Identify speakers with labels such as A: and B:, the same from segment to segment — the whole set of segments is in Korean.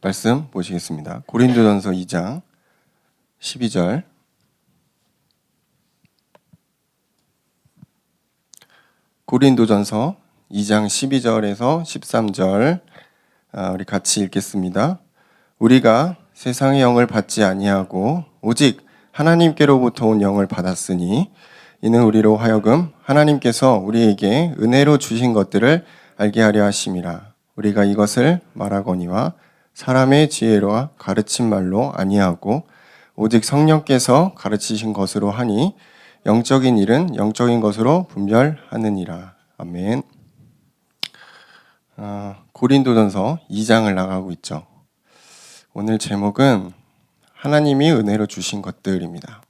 A: 말씀 보시겠습니다. 고린도전서 2장 12절. 고린도전서 2장 12절에서 13절 우리 같이 읽겠습니다. 우리가 세상의 영을 받지 아니하고 오직 하나님께로부터 온 영을 받았으니 이는 우리로 하여금 하나님께서 우리에게 은혜로 주신 것들을 알게 하려 하심이라. 우리가 이것을 말하거니와 사람의 지혜로와 가르친 말로 아니하고 오직 성령께서 가르치신 것으로 하니 영적인 일은 영적인 것으로 분별하느니라. 아멘. 고린도전서 2장을 나가고 있죠. 오늘 제목은 하나님이 은혜로 주신 것들입니다.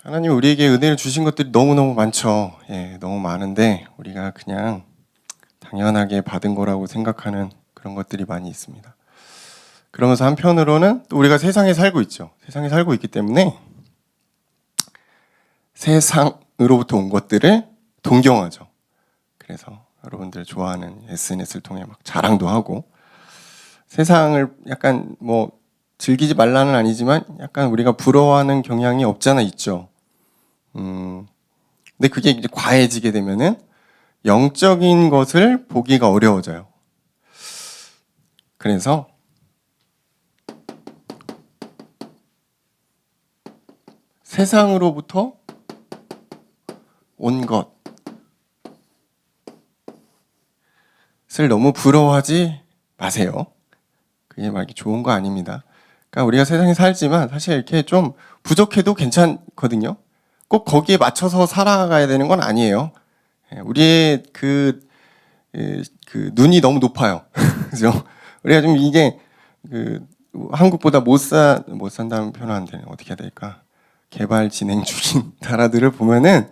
A: 하나님 우리에게 은혜를 주신 것들이 너무너무 많죠. 너무 많은데 우리가 그냥 당연하게 받은 거라고 생각하는 그런 것들이 많이 있습니다. 그러면서 한편으로는 또 우리가 세상에 살고 있죠. 세상에 살고 있기 때문에 세상으로부터 온 것들을 동경하죠. 그래서 여러분들 좋아하는 SNS를 통해 막 자랑도 하고 세상을 약간 즐기지 말라는 아니지만 약간 우리가 부러워하는 경향이 없잖아 있죠. 근데 그게 이제 과해지게 되면은 영적인 것을 보기가 어려워져요. 그래서 세상으로부터 온 것을 너무 부러워하지 마세요. 그게 막 좋은 거 아닙니다. 그러니까 우리가 세상에 살지만 사실 이렇게 좀 부족해도 괜찮거든요. 꼭 거기에 맞춰서 살아가야 되는 건 아니에요. 우리의 그 눈이 너무 높아요. 그죠? 우리가 좀 이게 한국보다 못 산다는 표현하는데 어떻게 해야 될까? 개발 진행 중인 나라들을 보면은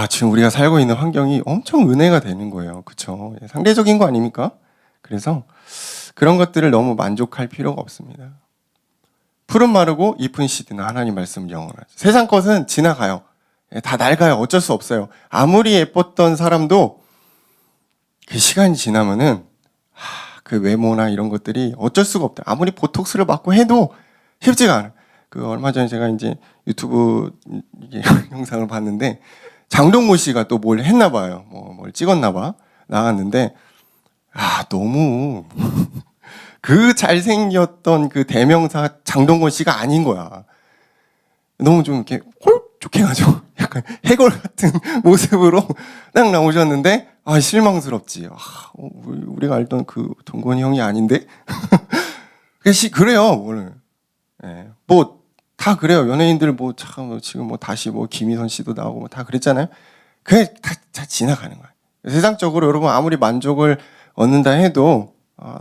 A: 지금 우리가 살고 있는 환경이 엄청 은혜가 되는 거예요. 그렇죠? 상대적인 거 아닙니까? 그래서 그런 것들을 너무 만족할 필요가 없습니다. 푸른 마르고 잎은 시드나 하나님 말씀 영원하죠. 세상 것은 지나가요. 다 낡아요. 어쩔 수 없어요. 아무리 예뻤던 사람도 그 시간이 지나면은 그 외모나 이런 것들이 어쩔 수가 없다. 아무리 보톡스를 맞고 해도 쉽지가 않아요. 얼마 전에 제가 이제 유튜브 영상을 봤는데 장동건 씨가 또 뭘 했나 봐요. 뭘 찍었나 봐. 나갔는데 너무 그 잘생겼던 그 대명사 장동건 씨가 아닌 거야. 너무 좀 이렇게 홀쭉해가지고 약간 해골 같은 모습으로 딱 나오셨는데 실망스럽지. 우리가 알던 그 동건이 형이 아닌데? 그래요 오늘. 다 그래요. 연예인들 지금 다시 김희선 씨도 나오고 다 그랬잖아요. 그게 다 지나가는 거예요. 세상적으로 여러분 아무리 만족을 얻는다 해도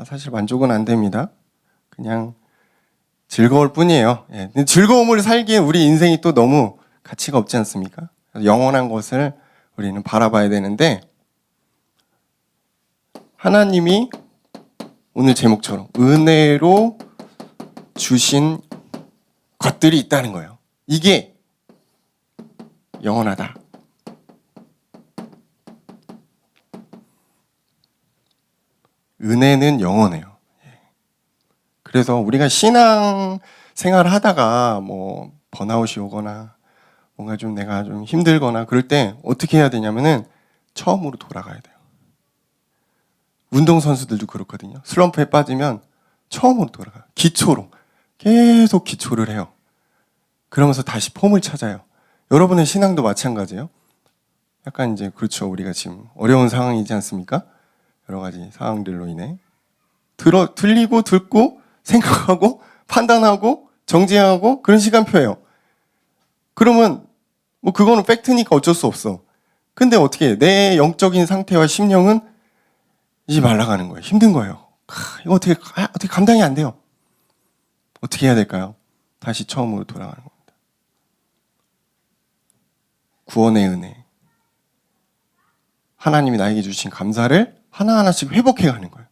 A: 사실 만족은 안 됩니다. 그냥 즐거울 뿐이에요. 즐거움을 살기에 우리 인생이 또 너무 가치가 없지 않습니까? 영원한 것을 우리는 바라봐야 되는데 하나님이 오늘 제목처럼 은혜로 주신 것들이 있다는 거예요. 이게 영원하다. 은혜는 영원해요. 그래서 우리가 신앙 생활을 하다가 번아웃이 오거나 뭔가 좀 내가 좀 힘들거나 그럴 때 어떻게 해야 되냐면은 처음으로 돌아가야 돼요. 운동선수들도 그렇거든요. 슬럼프에 빠지면 처음으로 돌아가요. 기초로. 계속 기초를 해요. 그러면서 다시 폼을 찾아요. 여러분의 신앙도 마찬가지예요. 약간 이제 그렇죠. 우리가 지금 어려운 상황이지 않습니까? 여러 가지 상황들로 인해 들리고 듣고 생각하고 판단하고 정지하고 그런 시간표예요. 그러면 그거는 팩트니까 어쩔 수 없어. 근데 어떻게 해? 내 영적인 상태와 심령은 이제 말라가는 거예요. 힘든 거예요. 이거 어떻게 감당이 안 돼요. 어떻게 해야 될까요? 다시 처음으로 돌아가는 겁니다. 구원의 은혜. 하나님이 나에게 주신 감사를 하나하나씩 회복해가는 거예요.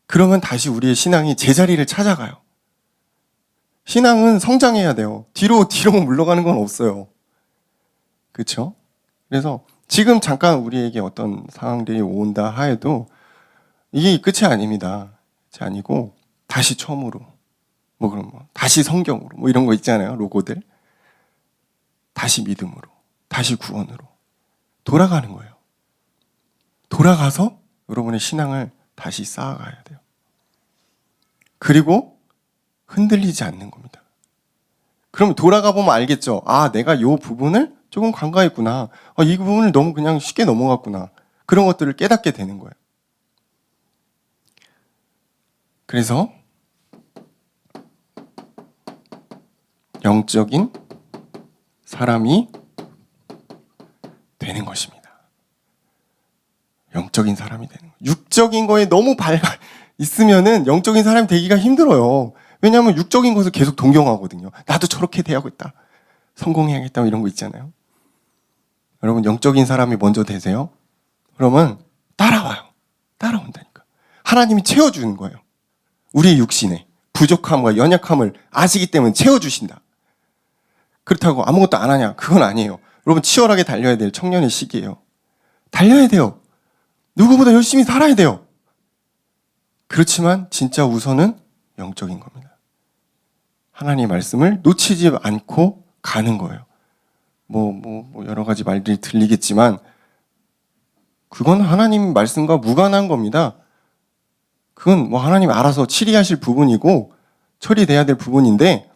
A: 그러면 다시 우리의 신앙이 제자리를 찾아가요. 신앙은 성장해야 돼요. 뒤로 물러가는 건 없어요. 그렇죠? 그래서 지금 잠깐 우리에게 어떤 상황들이 온다 하여도 이게 끝이 아닙니다. 끝이 아니고 다시 처음으로 그럼 다시 성경으로 이런 거 있잖아요. 로고들. 다시 믿음으로, 다시 구원으로 돌아가는 거예요. 돌아가서 여러분의 신앙을 다시 쌓아가야 돼요. 그리고 흔들리지 않는 겁니다. 그럼 돌아가 보면 알겠죠. 내가 이 부분을 조금 간과했구나. 이 부분을 너무 그냥 쉽게 넘어갔구나. 그런 것들을 깨닫게 되는 거예요. 그래서 영적인 사람이 되는 것입니다. 영적인 사람이 되는 거예요. 육적인 거에 너무 있으면은 영적인 사람이 되기가 힘들어요. 왜냐하면 육적인 것을 계속 동경하거든요. 나도 저렇게 돼야겠다. 성공해야겠다. 이런 거 있잖아요. 여러분, 영적인 사람이 먼저 되세요. 그러면 따라와요. 따라온다니까. 하나님이 채워주는 거예요. 우리의 육신에 부족함과 연약함을 아시기 때문에 채워주신다. 그렇다고 아무것도 안 하냐? 그건 아니에요. 여러분, 치열하게 달려야 될 청년의 시기예요. 달려야 돼요. 누구보다 열심히 살아야 돼요. 그렇지만 진짜 우선은 영적인 겁니다. 하나님의 말씀을 놓치지 않고 가는 거예요. 여러 가지 말들이 들리겠지만 그건 하나님 말씀과 무관한 겁니다. 그건 하나님 알아서 치리하실 부분이고 처리돼야 될 부분인데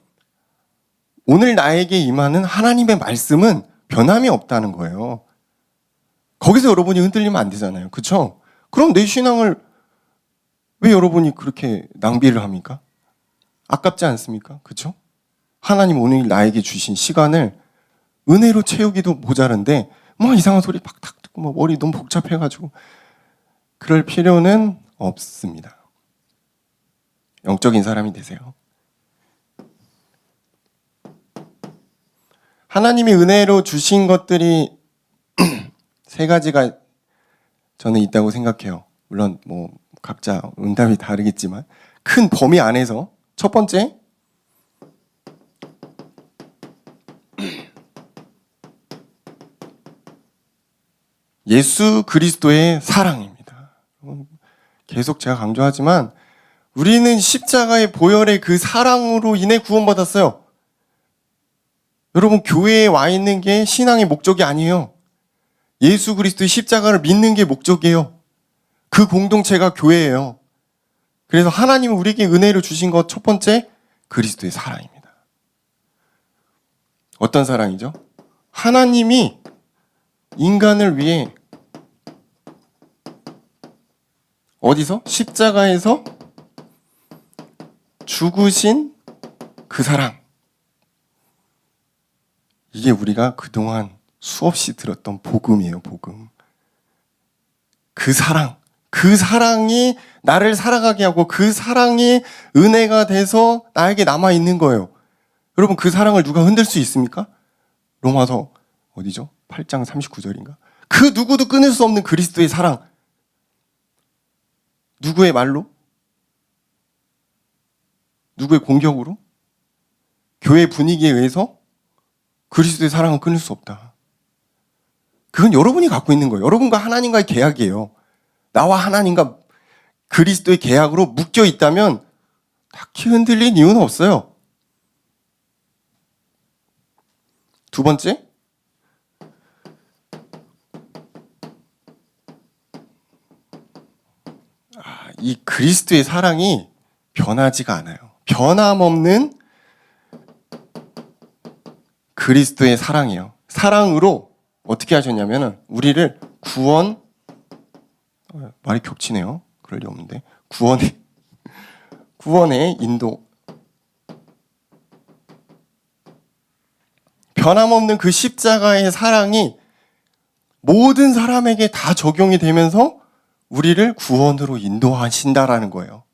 A: 오늘 나에게 임하는 하나님의 말씀은 변함이 없다는 거예요. 거기서 여러분이 흔들리면 안 되잖아요. 그렇죠? 그럼 내 신앙을 왜 여러분이 그렇게 낭비를 합니까? 아깝지 않습니까? 그렇죠? 하나님 오늘 나에게 주신 시간을 은혜로 채우기도 모자란데 이상한 소리 팍탁 듣고 머리 너무 복잡해가지고 그럴 필요는 없습니다. 영적인 사람이 되세요. 하나님이 은혜로 주신 것들이 세 가지가 저는 있다고 생각해요. 물론 각자 응답이 다르겠지만 큰 범위 안에서 첫 번째, 예수 그리스도의 사랑입니다. 계속 제가 강조하지만 우리는 십자가의 보혈의 그 사랑으로 인해 구원받았어요. 여러분, 교회에 와 있는 게 신앙의 목적이 아니에요. 예수 그리스도의 십자가를 믿는 게 목적이에요. 그 공동체가 교회예요. 그래서 하나님은 우리에게 은혜를 주신 것 첫 번째, 그리스도의 사랑입니다. 어떤 사랑이죠? 하나님이 인간을 위해 어디서? 십자가에서 죽으신 그 사랑. 이게 우리가 그동안 수없이 들었던 복음이에요, 복음. 그 사랑이 나를 살아가게 하고 그 사랑이 은혜가 돼서 나에게 남아있는 거예요. 여러분, 그 사랑을 누가 흔들 수 있습니까? 로마서 어디죠? 8장 39절인가? 그 누구도 끊을 수 없는 그리스도의 사랑. 누구의 말로? 누구의 공격으로? 교회 분위기에 의해서 그리스도의 사랑은 끊을 수 없다. 그건 여러분이 갖고 있는 거예요. 여러분과 하나님과의 계약이에요. 나와 하나님과 그리스도의 계약으로 묶여 있다면 딱히 흔들릴 이유는 없어요. 두 번째, 이 그리스도의 사랑이 변하지가 않아요. 변함없는 그리스도의 사랑이에요. 사랑으로 어떻게 하셨냐면 우리를 말이 겹치네요. 그럴 리 없는데 구원의 인도. 변함없는 그 십자가의 사랑이 모든 사람에게 다 적용이 되면서 우리를 구원으로 인도하신다라는 거예요.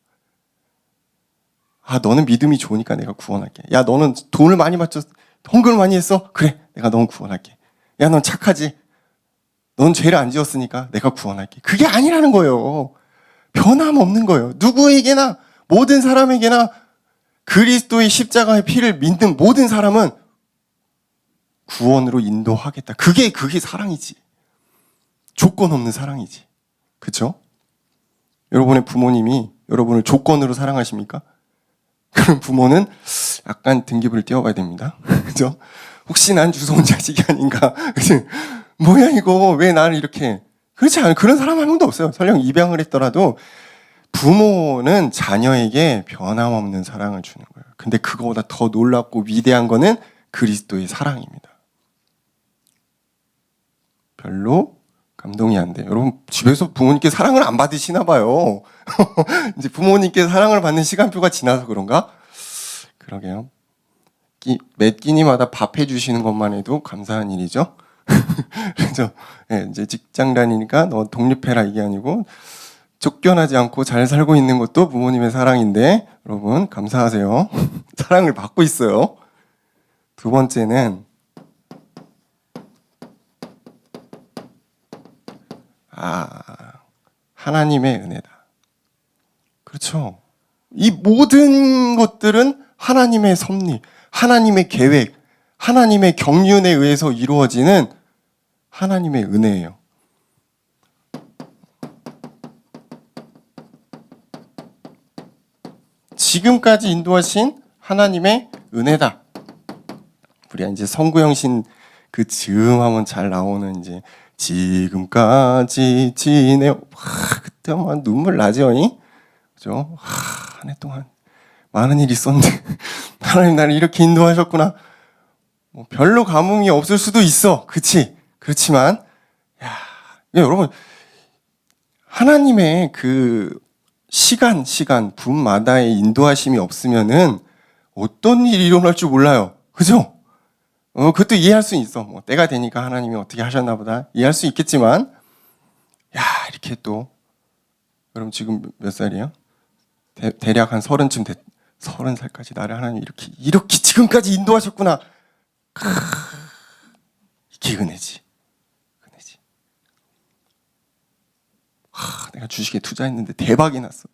A: 너는 믿음이 좋으니까 내가 구원할게. 야, 너는 돈을 많이 받쳤어. 헌금을 많이 했어? 그래, 내가 넌 구원할게. 야, 넌 착하지? 넌 죄를 안 지었으니까 내가 구원할게. 그게 아니라는 거예요. 변함없는 거예요. 누구에게나, 모든 사람에게나 그리스도의 십자가의 피를 믿는 모든 사람은 구원으로 인도하겠다. 그게 사랑이지. 조건 없는 사랑이지. 그쵸? 여러분의 부모님이 여러분을 조건으로 사랑하십니까? 그럼 부모는 약간 등급을 띄워봐야 됩니다. 그죠? 혹시 난 주워온 자식이 아닌가? 뭐야 이거 왜 나를 이렇게. 그렇지 않아요. 그런 사람 한 명도 없어요. 설령 입양을 했더라도 부모는 자녀에게 변함없는 사랑을 주는 거예요. 근데 그거보다 더 놀랍고 위대한 거는 그리스도의 사랑입니다. 별로 감동이 안 돼요. 여러분 집에서 부모님께 사랑을 안 받으시나 봐요. 이제 부모님께 사랑을 받는 시간표가 지나서 그런가? 그러게요. 매 끼니마다 밥 해주시는 것만 해도 감사한 일이죠. 그래서 이제 직장 다니니까 너 독립해라 이게 아니고 쫓겨나지 않고 잘 살고 있는 것도 부모님의 사랑인데 여러분 감사하세요. 사랑을 받고 있어요. 두 번째는 하나님의 은혜다. 그렇죠. 이 모든 것들은 하나님의 섭리, 하나님의 계획, 하나님의 경륜에 의해서 이루어지는 하나님의 은혜예요. 지금까지 인도하신 하나님의 은혜다. 우리가 이제 성구형신 그 즈음하면 잘 나오는 이제 지금까지 지내요. 그때 막 눈물 나죠, 그죠? 한 해 동안 많은 일이 있었는데 하나님 나를 이렇게 인도하셨구나. 뭐 별로 감흥이 없을 수도 있어, 그치? 그렇지만 여러분 하나님의 그 시간 분마다의 인도하심이 없으면은 어떤 일이 일어날 줄 몰라요, 그죠? 그것도 이해할 수 있어. 뭐 때가 되니까 하나님이 어떻게 하셨나 보다 이해할 수 있겠지만 이렇게 또 그럼 지금 몇 살이에요? 대략 한 30쯤 30살까지 나를 하나님이 이렇게 지금까지 인도하셨구나. 이게 은혜지. 내가 주식에 투자했는데 대박이 났어.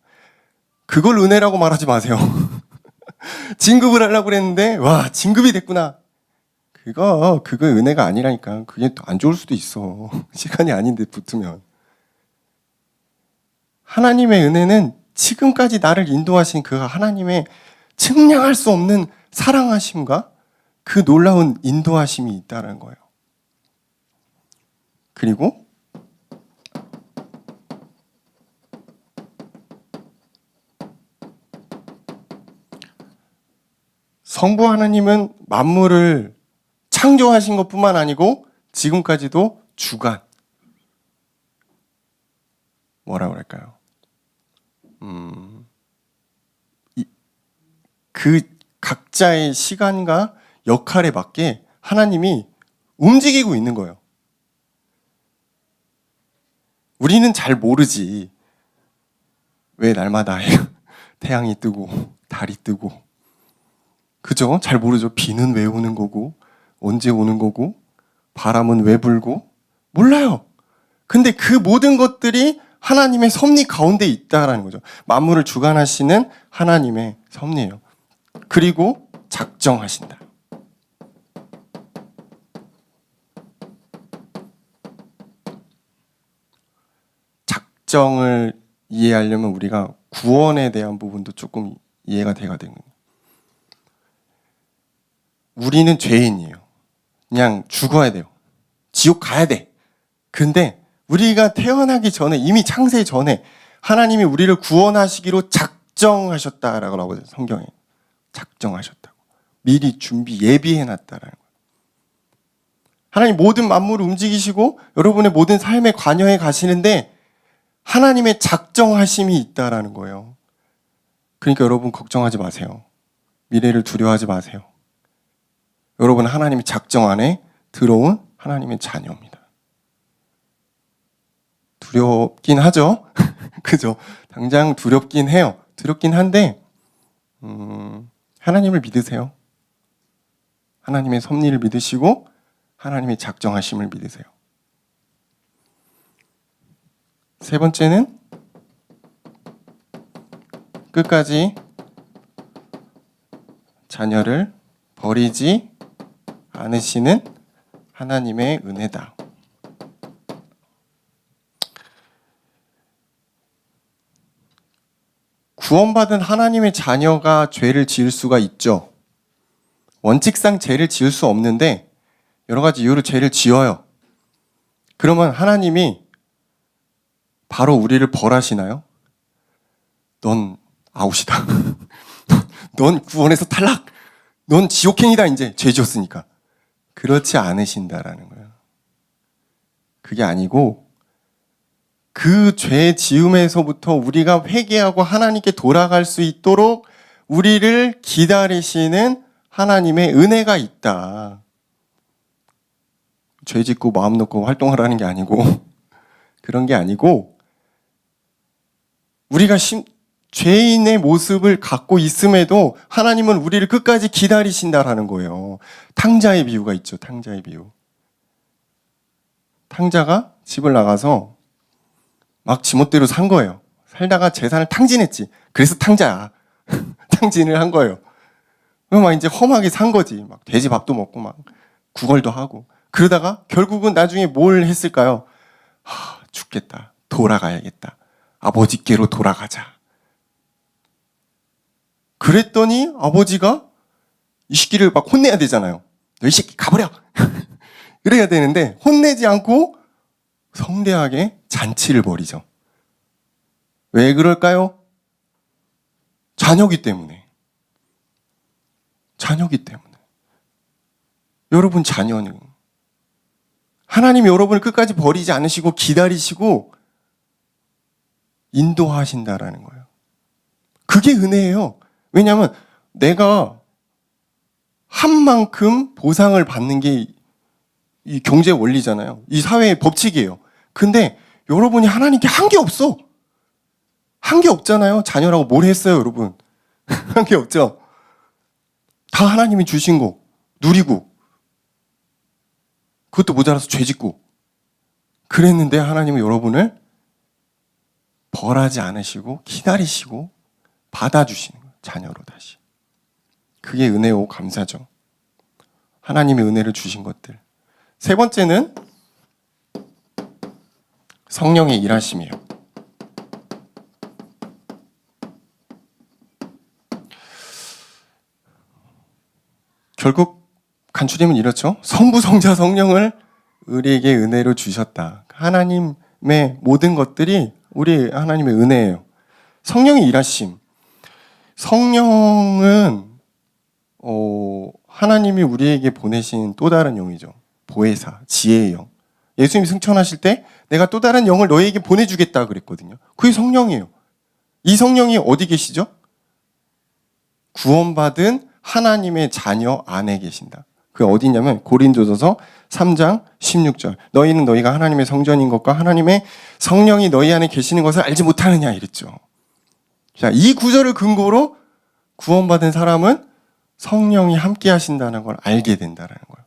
A: 그걸 은혜라고 말하지 마세요. 진급을 하려고 그랬는데 진급이 됐구나. 그거 은혜가 아니라니까. 그게 또 안 좋을 수도 있어. 시간이 아닌데 붙으면. 하나님의 은혜는 지금까지 나를 인도하신 그 하나님의 측량할 수 없는 사랑하심과 그 놀라운 인도하심이 있다는 거예요. 그리고 성부 하나님은 만물을 창조하신 것뿐만 아니고 지금까지도 주관 뭐라 그럴까요? 그 각자의 시간과 역할에 맞게 하나님이 움직이고 있는 거예요. 우리는 잘 모르지. 왜 날마다 태양이 뜨고 달이 뜨고 그죠? 잘 모르죠. 비는 왜 오는 거고 언제 오는 거고 바람은 왜 불고 몰라요. 근데 그 모든 것들이 하나님의 섭리 가운데 있다라는 거죠. 만물을 주관하시는 하나님의 섭리예요. 그리고 작정하신다. 작정을 이해하려면 우리가 구원에 대한 부분도 조금 이해가 돼야 되는 거예요. 우리는 죄인이에요. 그냥 죽어야 돼요. 지옥 가야 돼. 근데 우리가 태어나기 전에 이미 창세 전에 하나님이 우리를 구원하시기로 작정하셨다라고 나오죠. 성경에. 작정하셨다고. 미리 준비 예비해놨다라는 거예요. 하나님 모든 만물을 움직이시고 여러분의 모든 삶에 관여해 가시는데 하나님의 작정하심이 있다라는 거예요. 그러니까 여러분 걱정하지 마세요. 미래를 두려워하지 마세요. 여러분 하나님의 작정 안에 들어온 하나님의 자녀입니다. 두렵긴 하죠. 그죠? 당장 두렵긴 해요. 두렵긴 한데 하나님을 믿으세요. 하나님의 섭리를 믿으시고 하나님의 작정하심을 믿으세요. 세 번째는 끝까지 자녀를 버리지 않으시는 하나님의 은혜다. 구원받은 하나님의 자녀가 죄를 지을 수가 있죠. 원칙상 죄를 지을 수 없는데 여러 가지 이유로 죄를 지어요. 그러면 하나님이 바로 우리를 벌하시나요? 넌 아웃이다. 넌 구원에서 탈락. 넌 지옥행이다. 이제 죄 지었으니까. 그렇지 않으신다라는 거예요. 그게 아니고 그 죄 지음에서부터 우리가 회개하고 하나님께 돌아갈 수 있도록 우리를 기다리시는 하나님의 은혜가 있다. 죄 짓고 마음 놓고 활동하라는 게 아니고 그런 게 아니고 우리가 죄인의 모습을 갖고 있음에도 하나님은 우리를 끝까지 기다리신다라는 거예요. 탕자의 비유가 있죠. 탕자의 비유. 탕자가 집을 나가서 막 지멋대로 산 거예요. 살다가 재산을 탕진했지. 그래서 탕자야. 탕진을 한 거예요. 그럼 막 이제 험하게 산 거지. 막 돼지 밥도 먹고 막 구걸도 하고. 그러다가 결국은 나중에 뭘 했을까요? 죽겠다. 돌아가야겠다. 아버지께로 돌아가자. 그랬더니 아버지가 이 새끼를 막 혼내야 되잖아요. 너 이 새끼 가버려. 그래야 되는데 혼내지 않고 성대하게 잔치를 벌이죠. 왜 그럴까요? 자녀기 때문에. 자녀기 때문에. 여러분 자녀는 하나님이 여러분을 끝까지 버리지 않으시고 기다리시고 인도하신다라는 거예요. 그게 은혜예요. 왜냐하면 내가 한 만큼 보상을 받는 게 이 경제 원리잖아요. 이 사회의 법칙이에요. 근데 여러분이 하나님께 한 게 없어. 한 게 없잖아요. 자녀라고 뭘 했어요, 여러분? 한 게 없죠. 다 하나님이 주신 거 누리고 그것도 모자라서 죄 짓고 그랬는데 하나님은 여러분을 벌하지 않으시고 기다리시고 받아주시는 거예요. 자녀로 다시. 그게 은혜고 감사죠. 하나님의 은혜를 주신 것들. 세 번째는 성령의 일하심이에요. 결국 간추림은 이렇죠. 성부, 성자, 성령을 우리에게 은혜로 주셨다. 하나님의 모든 것들이 우리 하나님의 은혜예요. 성령의 일하심. 성령은 하나님이 우리에게 보내신 또 다른 영이죠. 보혜사, 지혜의 영. 예수님이 승천하실 때 내가 또 다른 영을 너희에게 보내주겠다 그랬거든요. 그게 성령이에요. 이 성령이 어디 계시죠? 구원받은 하나님의 자녀 안에 계신다. 그게 어디 있냐면 고린도전서 3장 16절. 너희는 너희가 하나님의 성전인 것과 하나님의 성령이 너희 안에 계시는 것을 알지 못하느냐 이랬죠. 자, 이 구절을 근거로 구원받은 사람은 성령이 함께 하신다는 걸 알게 된다는 거예요.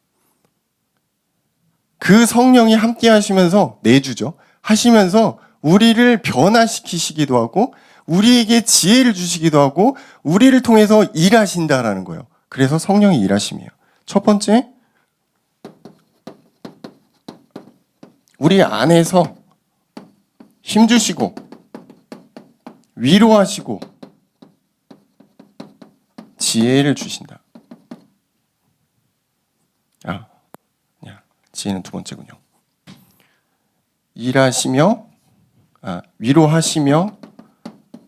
A: 그 성령이 함께 하시면서 내주죠. 하시면서 우리를 변화시키시기도 하고 우리에게 지혜를 주시기도 하고 우리를 통해서 일하신다라는 거예요. 그래서 성령이 일하심이에요. 첫 번째, 우리 안에서 힘주시고 위로하시고 지혜를 주신다. 지혜는 두 번째군요. 일하시며 위로하시며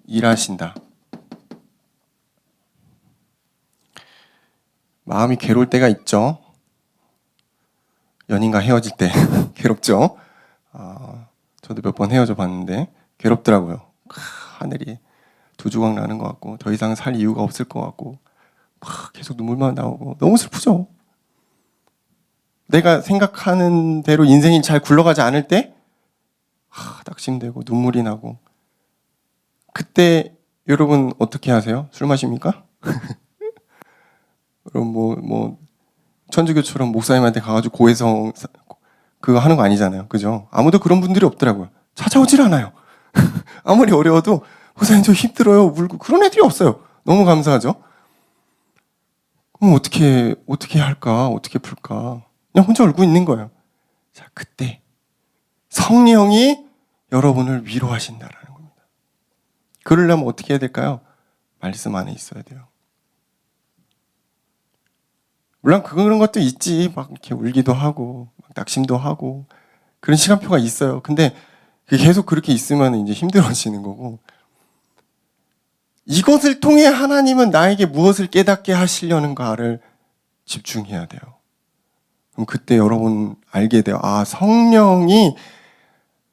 A: 일하신다. 마음이 괴로울 때가 있죠. 연인과 헤어질 때 괴롭죠. 저도 몇 번 헤어져 봤는데 괴롭더라고요. 하늘이 두 조각 나는 것 같고 더 이상 살 이유가 없을 것 같고 계속 눈물만 나오고 너무 슬프죠. 내가 생각하는 대로 인생이 잘 굴러가지 않을 때 낙심되고 눈물이 나고 그때 여러분 어떻게 하세요? 술 마십니까? 그럼 뭐 천주교처럼 목사님한테 가가지고 고해성 그거 하는 거 아니잖아요. 그죠? 아무도 그런 분들이 없더라고요. 찾아오질 않아요. 아무리 어려워도 목사님 저 힘들어요. 울고. 그런 애들이 없어요. 너무 감사하죠. 그럼 어떻게 할까? 어떻게 풀까? 그냥 혼자 울고 있는 거예요. 자, 그때 성령이 여러분을 위로하신다라는 겁니다. 그러려면 어떻게 해야 될까요? 말씀 안에 있어야 돼요. 물론 그런 것도 있지. 막 이렇게 울기도 하고, 막 낙심도 하고, 그런 시간표가 있어요. 근데 계속 그렇게 있으면 이제 힘들어지는 거고, 이것을 통해 하나님은 나에게 무엇을 깨닫게 하시려는가를 집중해야 돼요. 그럼 그때 여러분 알게 돼요. 아, 성령이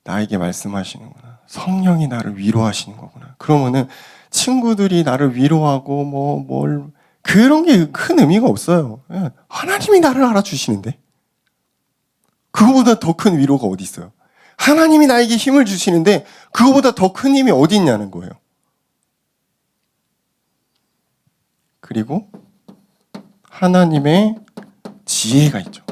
A: 나에게 말씀하시는구나. 성령이 나를 위로하시는 거구나. 그러면은 친구들이 나를 위로하고 그런 게 큰 의미가 없어요. 하나님이 나를 알아주시는데 그거보다 더 큰 위로가 어디 있어요? 하나님이 나에게 힘을 주시는데 그거보다 더 큰 힘이 어디 있냐는 거예요. 그리고 하나님의 지혜가 있죠.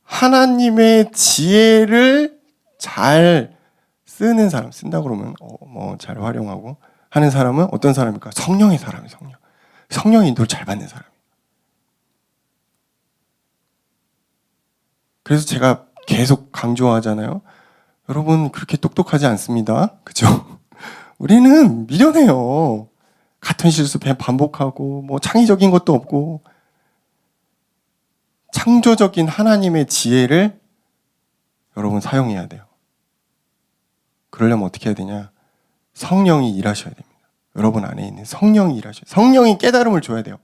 A: 하나님의 지혜를 잘 쓰는 사람, 쓴다 그러면 잘 활용하고 하는 사람은 어떤 사람일까? 성령의 사람이에요. 성령의 인도를 잘 받는 사람이에요. 그래서 제가 계속 강조하잖아요. 여러분 그렇게 똑똑하지 않습니다. 그죠? 우리는 미련해요. 같은 실수 반복하고 창의적인 것도 없고 창조적인 하나님의 지혜를 여러분 사용해야 돼요. 그러려면 어떻게 해야 되냐? 성령이 일하셔야 됩니다. 여러분 안에 있는 성령이 일하셔야 돼요. 성령이 깨달음을 줘야 돼요.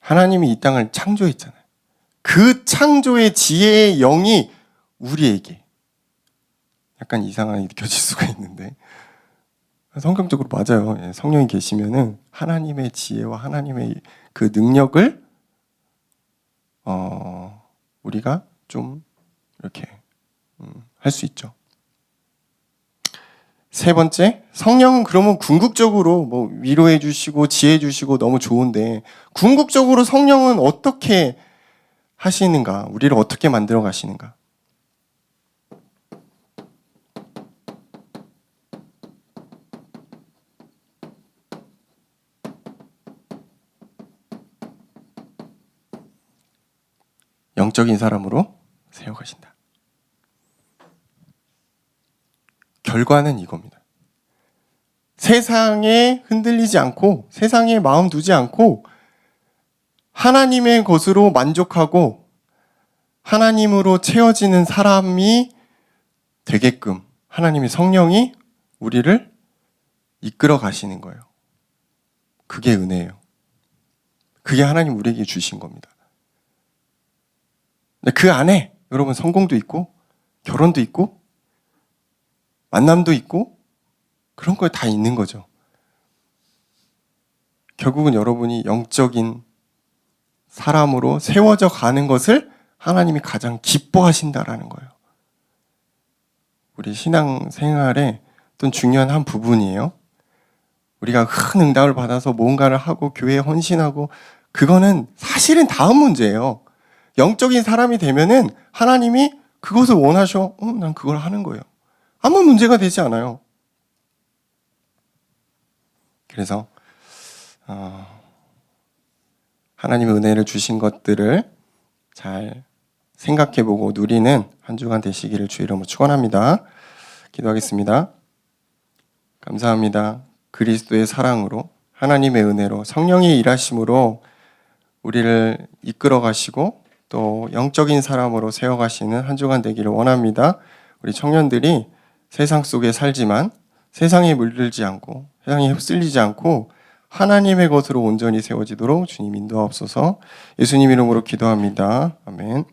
A: 하나님이 이 땅을 창조했잖아요. 그 창조의 지혜의 영이 우리에게 약간 이상하게 느껴질 수가 있는데 성경적으로 맞아요. 성령이 계시면은 하나님의 지혜와 하나님의 그 능력을 우리가 좀 이렇게 할 수 있죠. 세 번째, 성령은 그러면 궁극적으로 위로해 주시고 지혜 주시고 너무 좋은데 궁극적으로 성령은 어떻게 하시는가? 우리를 어떻게 만들어 가시는가? 영적인 사람으로 세워가신다. 결과는 이겁니다. 세상에 흔들리지 않고 세상에 마음 두지 않고 하나님의 것으로 만족하고 하나님으로 채워지는 사람이 되게끔 하나님의 성령이 우리를 이끌어 가시는 거예요. 그게 은혜예요. 그게 하나님 우리에게 주신 겁니다. 그 안에 여러분 성공도 있고 결혼도 있고 만남도 있고 그런 거 다 있는 거죠. 결국은 여러분이 영적인 사람으로 세워져 가는 것을 하나님이 가장 기뻐하신다라는 거예요. 우리 신앙생활의 어떤 중요한 한 부분이에요. 우리가 큰 응답을 받아서 뭔가를 하고 교회에 헌신하고 그거는 사실은 다음 문제예요. 영적인 사람이 되면은 하나님이 그것을 원하셔. 난 그걸 하는 거예요. 아무 문제가 되지 않아요. 그래서 하나님의 은혜를 주신 것들을 잘 생각해보고 누리는 한 주간 되시기를 주의 이름으로 축원합니다. 기도하겠습니다. 감사합니다. 그리스도의 사랑으로 하나님의 은혜로 성령의 일하심으로 우리를 이끌어 가시고 또 영적인 사람으로 세워가시는 한 주간 되기를 원합니다. 우리 청년들이 세상 속에 살지만 세상에 물들지 않고 세상에 휩쓸리지 않고 하나님의 것으로 온전히 세워지도록 주님 인도하옵소서. 예수님 이름으로 기도합니다. 아멘.